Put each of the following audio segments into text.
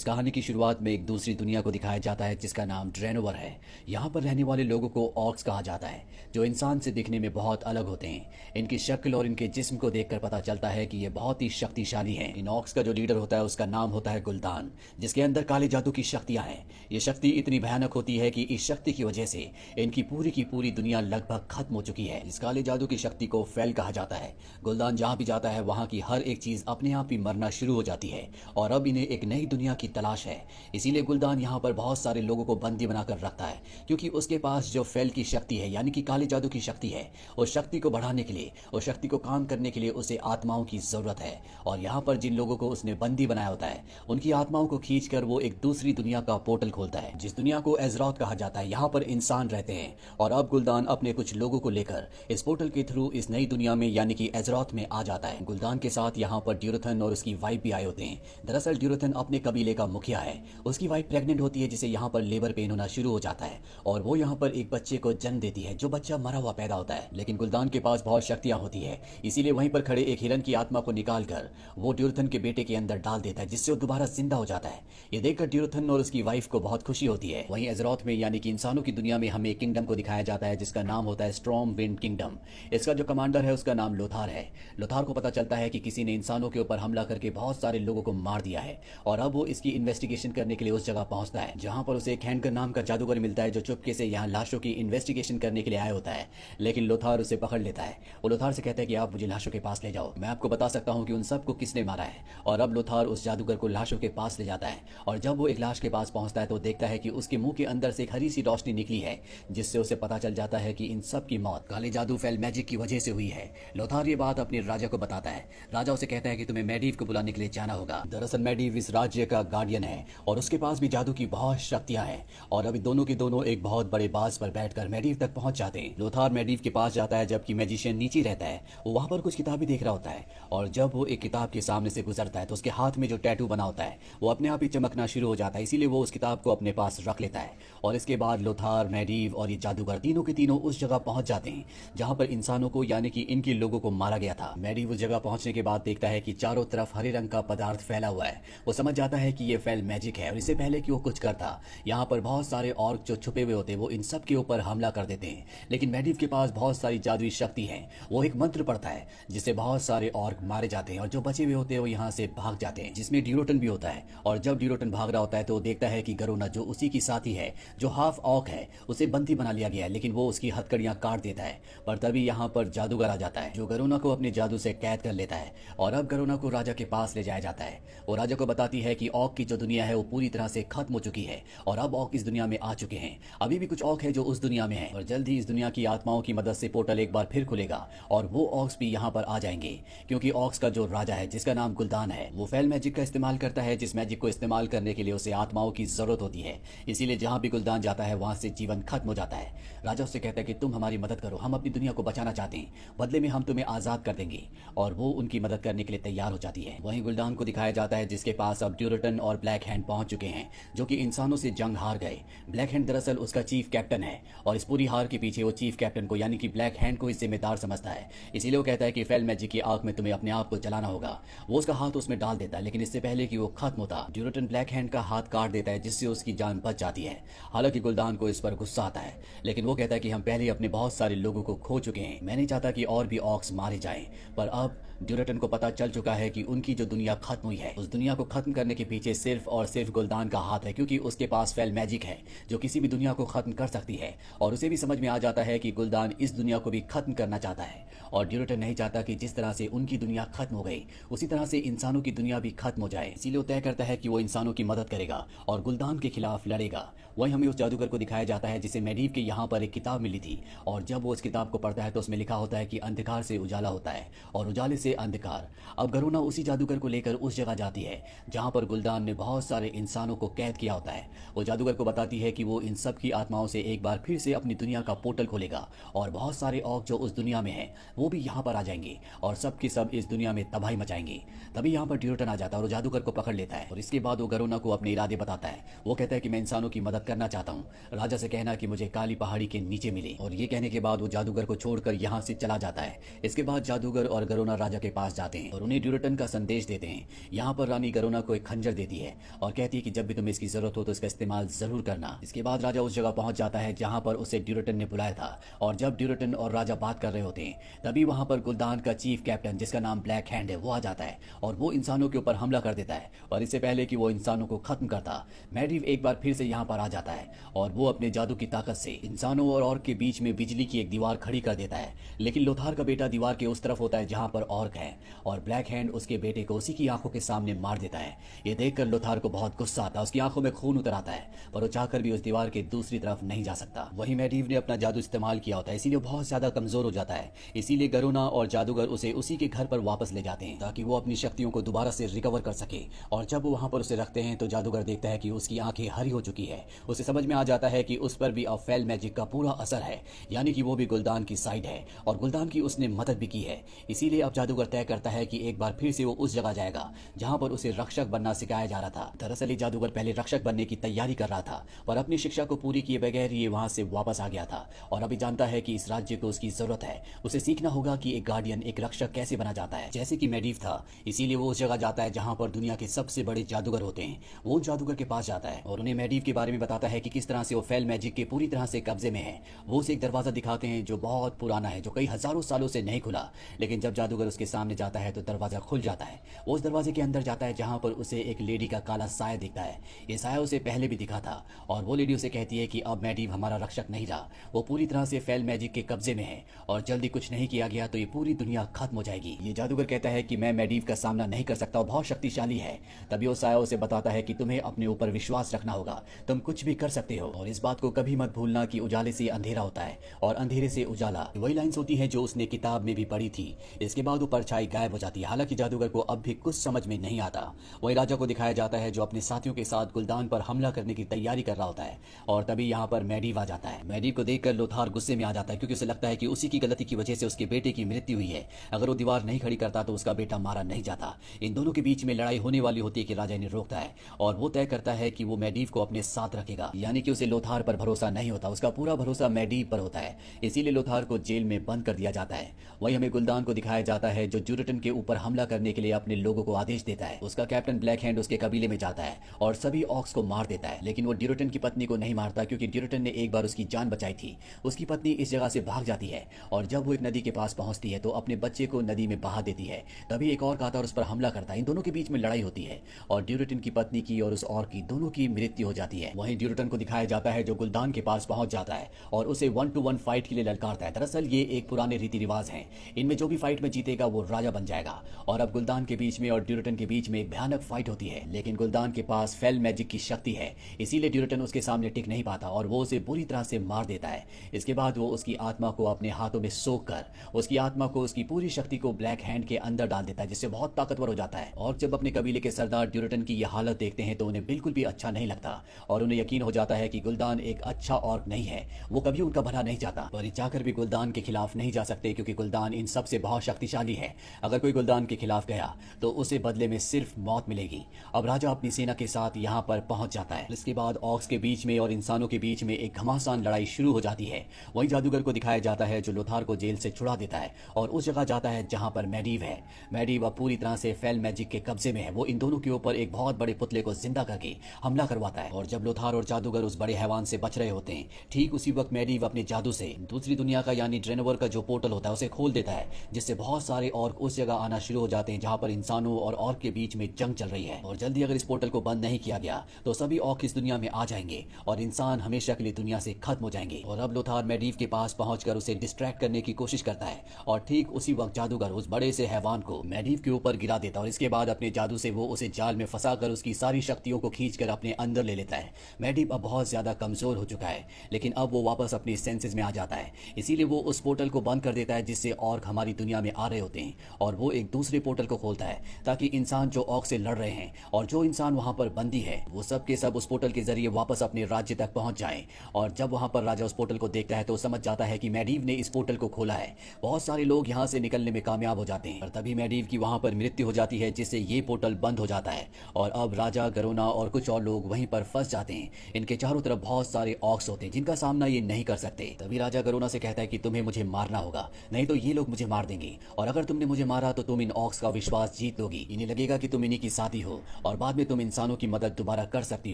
इस कहानी की शुरुआत में एक दूसरी दुनिया को दिखाया जाता है जिसका नाम ड्रेनोवर है। यहाँ पर रहने वाले लोगों को ऑर्क्स कहा जाता है, जो इंसान से दिखने में बहुत अलग होते हैं। इनकी शक्ल और इनके जिस्म को देखकर पता चलता है कि ये बहुत ही शक्तिशाली हैं। इन ऑर्क्स का जो लीडर होता है उसका नाम होता है गुल्दान, जिसके अंदर काले जादू की शक्तियां हैं। ये शक्ति इतनी भयानक होती है कि इस शक्ति की वजह से इनकी पूरी की पूरी दुनिया लगभग खत्म हो चुकी है। इस काले जादू की शक्ति को फेल कहा जाता है। गुल्दान जहाँ भी जाता है वहाँ की हर एक चीज अपने आप ही मरना शुरू हो जाती है और अब इन्हें एक नई दुनिया की तलाश है। इसीलिए गुल्दान यहाँ पर बहुत सारे लोगों को बंदी बनाकर रखता है, क्योंकि उसके पास जो फेल की शक्ति है यानी कि काले जादू की शक्ति है, उस शक्ति को बढ़ाने के लिए, उस शक्ति को काम करने के लिए उसे आत्माओं की जरूरत है। और यहाँ पर जिन लोगों को उसने बंदी बनाया होता है उनकी आत्माओं को खींचकर वो एक दूसरी दुनिया का पोर्टल खोलता है, जिस दुनिया को एजरॉथ कहा जाता है। यहाँ पर इंसान रहते हैं और अब गुल्दान अपने कुछ लोगों को लेकर इस पोर्टल के थ्रू इस नई दुनिया में यानी कि एजरॉथ में आ जाता है। गुल्दान के साथ यहाँ पर ड्यूरथन और उसकी वाइफ भी आए होते हैं। दरअसल ड्यूरथन अपने कबीले का मुखिया है। उसकी वाइफ प्रेग्नेंट होती है, जिसे यहाँ पर लेबर पेन होना शुरू हो जाता है और वो यहाँ पर एक बच्चे को जन्म देती है, जो बच्चा मरा हुआ पैदा होता है। लेकिन गुल्दान के पास बहुत शक्तियां होती है, इसीलिए वहीं पर खड़े एक हिरन की आत्मा को निकालकर वो ड्यूरथन के बेटे के अंदर डाल देता है, जिससे वो दोबारा जिंदा हो जाता है। ये देखकर ड्यूरथन और उसकी वाइफ को बहुत खुशी होती है। वहीं एजरॉथ में यानी कि इंसानों की दुनिया में हमें एक किंगडम को दिखाया जाता है जिसका नाम होता है स्ट्रॉम विंड किंगडम। इसका जो कमांडर है उसका नाम लोथार है। लोथार को पता चलता है कि किसी ने इंसानों के ऊपर हमला करके बहुत सारे लोगों को मार दिया है और अब वो इसकी इन्वेस्टिगेशन करने के लिए उस जगह पहुंचता है, जहां पर उसे एक हैंडगन नाम का जादूगर मिलता है, जो चुपके से यहाँ लाशों की इन्वेस्टिगेशन करने के लिए आया होता है। लेकिन लोथार उसे पकड़ लेता है। वो लोथार से कहता है कि आप मुझे लाशों के पास ले जाओ, मैं आपको बता सकता हूँ कि उन सबको किसने मारा है। और अब लोथार उस जादूगर को लाशों के पास ले जाता है और जब वो एक लाश के पास पहुंचता है तो देखता है कि उसके मुंह के अंदर से एक हरी सी रोशनी निकली है, जिससे उसे पता चल जाता है कि इन सब की मौत काले जादू फेल मैजिक की वजह से हुई है। लोथार ये बात अपने राजा को बताता है। राजा उसे कहता है कि तुम्हें मेडिव को बुलाने के लिए जाना होगा। दरअसल मेडिव इस राज्य का गार्डियन है और उसके पास भी जादू की बहुत शक्तियां हैं और अभी दोनों के दोनों एक बहुत बड़े बाज पर बैठकर मेडिव तक पहुंच जाते हैं। लोथार मेडिव के पास जाता है जबकि मैजिशियन नीचे रहता है। वो वहां पर कुछ किताबें देख रहा होता है और जब वो एक किताब के सामने से गुजरता है तो उसके हाथ में जो टैटू बना होता है वो अपने आप ही चमकना शुरू हो जाता है, इसीलिए वो उस किताब को अपने पास रख लेता है। और इसके बाद लोथार, मेडिव और ये जादूगर तीनों के तीनों उस जगह पहुंच जाते हैं जहां पर इंसानों को यानी कि इनके लोगों को मारा गया था। मेडिव उस जगह पहुंचने के बाद देखता है कि चारों तरफ हरे रंग का पदार्थ फैला हुआ है। वो समझ जाता है कि ये फेल मैजिक है और इससे पहले कि वो कुछ करता, यहाँ पर बहुत सारे ऑर्क जो छुपे हुए होते हैं वो इन सब के ऊपर हमला कर देते हैं। लेकिन मेडिव के पास बहुत सारी जादुई शक्ति है। वो एक मंत्र पढ़ता है जिससे बहुत सारे ऑर्क मारे जाते हैं और जो बचे हुए होते हैं वो यहाँ से भाग जाते हैं, जिसमें ड्यूरोटन भी होता है। और जब ड्यूरोटन भाग रहा होता है तो देखता है कि गरोना जो उसी की साथी है, जो हाफ ऑर्क है, उसे बंदी बना लिया गया है, लेकिन वो उसकी हथकड़ियां काट देता है। पर तभी यहाँ पर जादूगर आ जाता है जो गरोना को अपने जादू से कैद कर लेता है और अब गरोना को राजा के पास ले जाया जाता है। वो राजा को बताती है कि ऑर्क की जो दुनिया है वो पूरी तरह से खत्म हो चुकी है और अब ऑर्क इस दुनिया में आ चुके हैं। अभी भी कुछ ऑर्क है जो उस दुनिया में है और जल्द ही इस दुनिया की आत्माओं की मदद से पोर्टल एक बार फिर खुलेगा और वो ऑर्क्स भी यहाँ पर आ जाएंगे, क्योंकि ऑर्क्स का जो राजा है जिसका नाम गुल्दान है वो फेल मैजिक का इस्तेमाल करता है, जिस मैजिक को इस्तेमाल करने के लिए उसे आत्माओं की जरूरत होती है। इसीलिए जहां भी गुल्दान जाता है वहां से जीवन खत्म हो जाता है। राजा उससे कहता है कि तुम हमारी मदद करो, हम अपनी दुनिया को बचाना चाहते हैं, बदले में हम तुम्हें आजाद कर देंगे। और वो उनकी मदद करने के लिए तैयार हो जाती है। वहीं गुल्दान को दिखाया जाता है जिसके पास अब ड्यूरटन और ब्लैक हैंड पहुंच चुके हैं, जो कि इंसानों से जंग हार गए। ब्लैक हैंड दरअसल उसका चीफ कैप्टन है और इस पूरी हार के पीछे वो चीफ कैप्टन को यानी कि ब्लैक हैंड को ही जिम्मेदार समझता है। इसीलिए वो कहता है कि फेल मैजिक की आग में तुम्हें अपने आप को जलाना होगा। वो उसका हाथ उसमें डाल देता है, लेकिन इससे पहले कि वो खत्म होता ड्यूरटन ब्लैक हैंड का हाथ काट देता है, जिससे उसकी जान बच जाती है। हालांकि गुल्दान को इस पर गुस्सा आता है, लेकिन वो कहता है कि हम पहले अपने बहुत सारे लोगों को खो चुके हैं, मैं नहीं चाहता कि और भी ऑर्क्स मारे जाएं। पर अब ड्यूरटन को पता चल चुका है कि उनकी जो दुनिया खत्म हुई है, उस दुनिया को खत्म करने के पीछे सिर्फ और सिर्फ गुल्दान का हाथ है, क्योंकि उसके पास फेल मैजिक है जो किसी भी दुनिया को खत्म कर सकती है। और उसे भी समझ में आ जाता है कि गुल्दान इस दुनिया को भी खत्म करना चाहता है और ड्यूरटन नहीं चाहता कि जिस तरह से उनकी दुनिया खत्म हो गई उसी तरह से इंसानों की दुनिया भी खत्म हो जाए। इसीलिए वो तय करता है कि वो इंसानों की मदद करेगा और गुल्दान के खिलाफ लड़ेगा। वहीं हमें उस जादूगर को दिखाया जाता है जिसे मेडिव के यहाँ पर एक किताब मिली थी और जब वो उस किताब को पढ़ता है तो उसमें लिखा होता है कि अंधकार से उजाला होता है और उजाले से अंधकार। अब गरुना उसी जादूगर को लेकर उस जगह जाती है जहां पर गुल्दान ने बहुत सारे इंसानों को कैद किया होता है। वो जादूगर को बताती है कि वो इन सब की आत्माओं से एक बार फिर से अपनी दुनिया का पोर्टल खोलेगा और बहुत सारे ऑर्क जो उस दुनिया में हैं वो भी यहाँ पर आ जाएंगे और सब की सब इस दुनिया में तबाही मचाएंगे। तभी यहाँ पर ड्यूरटन आ जाता है और जादूगर को पकड़ लेता है और इसके बाद वो गरुना को अपने इरादे बताता है। वो कहता है कि मैं इंसानों की मदद करना चाहता हूँ, राजा से कहना कि मुझे काली पहाड़ी के नीचे मिले। और ये कहने के बाद वो जादूगर को छोड़कर यहाँ से चला जाता है। इसके बाद जादूगर और गरुना राजा के पास जाते हैं और उन्हें ड्यूरटन का संदेश देते हैं। यहाँ पर रानी गरुना को एक खंजर देती देती है और कहती है कि जब भी तुम्हें इसकी जरूरत हो तो इसका इस्तेमाल जरूर करना। इसके बाद राजा उस जगह पहुंच जाता है जहां पर उसे ड्यूरेटन ने बुलाया था और जब ड्यूरेटन और राजा बात कर रहे होते हैं तभी वहां पर गुलदान का चीफ कैप्टन जिसका नाम ब्लैक हैंड है वो आ जाता है और वो इंसानों के ऊपर हमला कर देता है। और इससे पहले कि वो इंसानों को खत्म करता, मैडीव एक बार फिर से यहाँ पर आ जाता है और वो अपने जादू की ताकत से इंसानों और ऑर्क के बीच में बिजली की एक दीवार खड़ी कर देता है। लेकिन लोथार का बेटा दीवार के उस तरफ होता है जहां पर ऑर्क है और ब्लैक हैंड उसके बेटे को उसी की आंखों के सामने मार देता है। ये देखकर लोथार को बहुत गुस्सा आता है, उसकी आंखों में खून उतर आता है पर वो चाहकर भी उस दीवार के दूसरी तरफ नहीं जा सकता। वहीं मैडीव ने अपना जादू इस्तेमाल किया होता है इसीलिए बहुत ज्यादा कमजोर हो जाता है। इसीलिए गरुना और जादूगर उसे उसी के घर पर वापस ले जाते हैं ताकि वो अपनी शक्तियों को दोबारा से रिकवर कर सके। और जब वो वहां पर उसे रखते हैं तो जादूगर देखता है कि उसकी आंखें हरी हो चुकी है। उसे समझ में आ जाता है कि उस पर भी अब फेल मैजिक का पूरा असर है, यानी कि वो भी गुलदान की साइड है और गुलदान की उसने मदद भी की है। इसीलिए अब जादूगर तय करता है कि एक बार फिर से वो उस जगह जाएगा जहां पर उसे रक्षक बनना सिखाया जा रहा था। दरअसल ये जादूगर पहले रक्षक बनने की तैयारी कर रहा था पर अपनी शिक्षा को पूरी किए बगैर ये वहां से वापस आ गया था और अभी जानता है कि इस राज्य को उसकी जरूरत है। उसे सीखना होगा कि एक गार्डियन, एक रक्षक कैसे बना जाता है, जैसे कि मैडीव था। इसीलिए वो उस जगह जाता है जहां पर दुनिया के सबसे बड़े जादूगर होते हैं। वो उन जादूगर के पास जाता है और उन्हें मैडीव के बारे में बताता है कि किस तरह से वो फेल मैजिक के पूरी तरह से कब्जे में है। वो उसे एक दरवाजा दिखाते हैं जो बहुत पुराना है, जो कई हजारों सालों से नहीं खुला। लेकिन जब जादूगर उसके सामने जाता है तो दरवाजा खुल जाता है। वो उस दरवाजे के अंदर जाता है जहां पर उसे एक लेडी का काला साया दिखता है। ये साया उसे पहले भी दिखा था और वो लेडी उसे कहती है कि अब मैडीव हमारा रक्षक नहीं रहा, वो पूरी तरह से फेल मैजिक के कब्जे में है और जल्दी कुछ नहीं किया गया तो ये पूरी दुनिया खत्म हो जाएगी। ये जादूगर कहता है कि मैं मैडीव का सामना नहीं कर सकता, बहुत शक्तिशाली है। तभी वो साया उसे बताता है कि तुम्हें अपने ऊपर विश्वास रखना होगा, तुम कुछ भी कर सकते हो और इस बात को कभी मत भूलना कि उजाले से अंधेरा होता है और अंधेरे से उजाला। वही लाइन्स होती है जो उसने किताब में भी पढ़ी थी। इसके बाद वो परछाई गायब हो जाती है। हालांकि जादूगर को अब भी कुछ समझ में नहीं आता। वही राजा को दिखाया जाता है जो अपने साथियों के साथ गुलदान पर हमला करने की तैयारी कर रहा होता है और तभी यहाँ पर मैडीव आ जाता है। मैडीव को देखकर लोथार गुस्से में आ जाता है क्योंकि उसे लगता है कि उसी की गलती की वजह से उसके बेटे की मृत्यु हुई है। अगर वो दीवार नहीं खड़ी करता तो उसका बेटा मारा नहीं जाता। इन दोनों के बीच में लड़ाई होने वाली होती है कि राजा इन्हें रोकता है और वो तय करता है कि वो मैडीव को अपने साथ रखेगा, यानी कि उसे लोथार पर भरोसा नहीं होता, उसका पूरा भरोसा मैडीव पर होता है। इसीलिए लोथार को जेल में बंद कर दिया जाता है। वही हमें गुलदान को दिखाया जाता है जो ड्यूरेटन के ऊपर हमला करने के लिए अपने लोगों को आदेश देता है। उसका कैप्टन ब्लैक हैंड उसके कबीले में जाता है और सभी ऑक्स को मार देता है। लेकिन वो ड्यूरेटन की पत्नी को नहीं मारता क्योंकि ड्यूरेटन ने एक बार उसकी जान बचाई थी। उसकी पत्नी इस जगह से भाग जाती है और जब वो एक नदी के पास पहुंचती है तो अपने बच्चे को नदी में बहा देती है। तभी एक और आता और उस पर हमला करता है। इन दोनों के बीच में लड़ाई होती है और ड्यूरेटन की पत्नी की और उस और की दोनों की मृत्यु हो जाती है। वहीं ड्यूरेटन को दिखाया जाता है जो गुलदान के पास पहुंच जाता है और उसे 1-to-1 फाइट के लिए ललकारता है। दरअसल ये एक पुराने रीति रिवाज हैं, इनमें जो भी फाइट में जीतेगा वो राजा बन जाएगा। और अब गुलदान के बीच में और ड्यूरेटन के बीच में एक भयानक फाइट होती है। लेकिन गुलदान के पास फेल मैजिक की शक्ति है, इसीलिए ड्यूरेटन उसके सामने टिक नहीं पाता और वो उसे बुरी तरह से मार देता है। इसके बाद वो उसकी आत्मा को अपने हाथों में सोख कर उसकी आत्मा को, उसकी पूरी शक्ति को ब्लैक हैंड के अंदर डाल देता है, जिससे बहुत ताकतवर हो जाता है। और जब अपने कबीले के सरदार ड्यूरेटन की यह हालत देखते हैं तो उन्हें बिल्कुल भी अच्छा नहीं लगता और उन्हें यकीन हो जाता है कि गुलदान एक अच्छा ऑर्क नहीं है, वो कभी उनका भला नहीं चाहता। पर जाकर भी गुलदान के खिलाफ नहीं जा सकते क्योंकि गुलदान इन सबसे बहुत शक्तिशाली है। अगर कोई गुलदान के खिलाफ गया तो उसे बदले में सिर्फ मौत मिलेगी। अब राजा अपनी सेना के साथ यहाँ पर पहुंच जाता है। इसके बाद ऑक्स के बीच में और इंसानों के बीच में एक घमासान लड़ाई शुरू हो जाती है। वही जादूगर को दिखाया जाता है जो लोथार को जेल से छुड़ा देता है और उस जगह जाता है जहां पर मैडीव है। मैडीव अब पूरी तरह से फेल मैजिक के कब्जे में है। वो इन दोनों के ऊपर एक बहुत बड़े पुतले को जिंदा करके हमला करवाता है और जब लोथार और जादूगर उस बड़े हैवान से बच रहे होते हैं, ठीक उसी वक्त मैडीव अपने जादू से दूसरी दुनिया का यानी ड्रेनोवर का जो पोर्टल होता है उसे खोल देता है, जिससे बहुत सारे ऑर्क उस जगह आना शुरू हो जाते हैं जहां पर इंसानों और ऑर्क के बीच में जंग चल रही है। और जल्दी अगर इस पोर्टल को बंद नहीं किया गया तो सभी ऑर्क इस दुनिया में आ जाएंगे और इंसान हमेशा के लिए दुनिया से खत्म हो जाएंगे। और अब लोथार मैडीव के पास पहुंचकर उसे डिस्ट्रैक्ट करने की कोशिश करता है और ठीक उसी वक्त जादूगर उस बड़े से हैवान को मैडीव के ऊपर गिरा देता है और इसके बाद अपने जादू से वो उसे जाल में फंसाकर उसकी सारी शक्तियों को खींचकर अपने अंदर ले लेता है। मैडीव अब बहुत ज्यादा कमजोर हो चुका है लेकिन अब वो वापस अपनी सेंसेस में आ जाता है, इसीलिए वो उस पोर्टल को बंद कर देता है जिससे ऑर्क हमारी दुनिया में आ रहे होते हैं और वो एक दूसरे पोर्टल को खोलता है ताकि इंसान जो ऑर्क से लड़ रहे हैं और जो इंसान वहां पर बंदी है वो सब के सब उस पोर्टल के जरिए वापस अपने राज्य तक पहुंच जाए। और जब वहां पर राजा उस पोर्टल को देखता है तो समझ जाता है कि मैडीव ने इस पोर्टल को खोला है। बहुत सारे लोग यहाँ से निकलने में कामयाब हो जाते हैं और तभी मैडीव की वहां पर मृत्यु हो जाती है जिससे ये पोर्टल बंद हो जाता है और अब राजा, गरुना और कुछ और लोग वहीं पर फंस जाते हैं। इनके चारों तरफ बहुत सारे ऑक्स होते हैं जिनका सामना ये नहीं कर सकते। तभी राजा गरुना से कहता है कि तुम्हें मुझे मारना होगा, नहीं तो ये लोग मुझे मार देंगे और अगर तुमने मुझे मारा तो तुम इन ऑक्स का विश्वास जीत लोगी। इन्हें लगेगा कि तुम इन्हीं की साथी हो और बाद में तुम इंसानों की मदद दोबारा कर सकती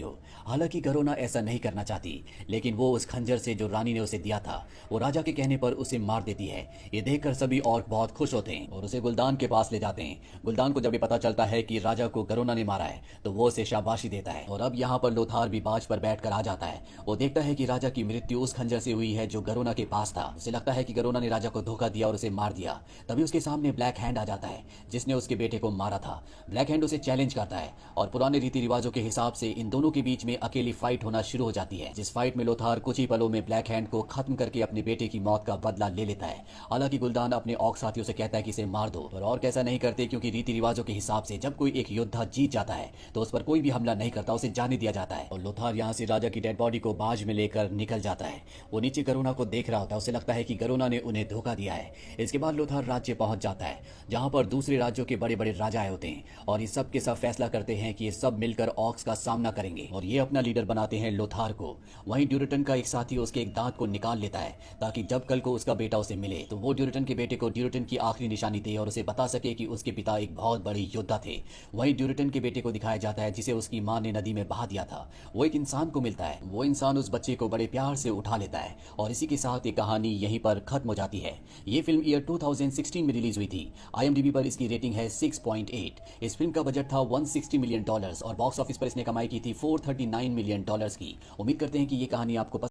हो। हालांकि गरोना ऐसा नहीं करना चाहती, लेकिन वो उस खंजर से जो रानी ने उसे दिया था वो राजा के कहने पर उसे मार देती है। ये देखकर सभी ऑर्क बहुत खुश होते हैं और उसे गुलदान के पास ले जाते हैं। गुलदान को जब ये पता चलता है कि राजा को गरोना ने मारा है तो वो उसे शाबाशी देता है। और अब यहाँ पर लोथार भी बाज पर बैठकर आ जाता है। वो देखता है कि राजा की मृत्यु उस खंजर से हुई है जो गरोना के पास था। उसे लगता है कि गरोना ने राजा को धोखा दिया और उसे मार दिया। तभी उसके सामने ब्लैक हैंड आ जाता है जिसने उसके बेटे को मारा था। ब्लैक हैंड उसे चैलेंज करता है और पुराने रीति रिवाजों के हिसाब से इन दोनों के बीच में अकेली फाइट होना शुरू हो जाती है, जिस फाइट में लोथार कुछ ही पलों में ब्लैक हैंड को खत्म करके अपने बेटे की मौत का बदला ले लेता है। हालांकि गुलदान अपने ऑर्क साथियों से कहता है कि इसे मार दो, पर ऑर्क ऐसा नहीं करते क्योंकि रीति रिवाजों के हिसाब से जब कोई एक योद्धा जीत जाता है तो उस पर कोई भी हमला नहीं करता, उसे जाने दिया जाता है। और लोथार यहाँ से राजा की डेड बॉडी को बाज में लेकर निकल जाता है। वो नीचे गरोना को देख रहा होता है, उसे लगता है कि गरोना ने उन्हें धोखा दिया है। इसके बाद लोथार राज्य पहुंच जाता है जहां पर दूसरे राज्यों के बड़े बड़े राजा आए होते हैं और ये सब के सब फैसला करते हैं कि ये सब मिलकर ऑर्क्स का सामना करेंगे और ये अपना लीडर बनाते हैं लोथार को। वहीं ड्यूरेटन का एक साथी उसके एक दांत को निकाल लेता है ताकि जब कल को उसका बेटा उसे मिले तो वो ड्यूरेटन के बेटे को ड्यूरेटन की आखिरी निशानी दे और उसे बता सके कि उसके पिता एक बहुत बड़े योद्धा थे। वहीं ड्यूरेटन के बेटे को दिखाया जाता है जिसे उसकी मां ने नदी में बहा दिया था। वो एक इंसान को मिलता है, वो इंसान उस बच्चे को बड़े प्यार से उठा लेता है और इसी के साथ ये कहानी यहीं पर खत्म हो जाती है। ये फिल्म ईयर 2016 में रिलीज हुई थी। IMDb पर इसकी रेटिंग है 6.8। इस फिल्म का बजट था $160 मिलियन और बॉक्स ऑफिस पर इसने कमाई की थी $439 मिलियन की। उम्मीद करते हैं कि ये कहानी आपको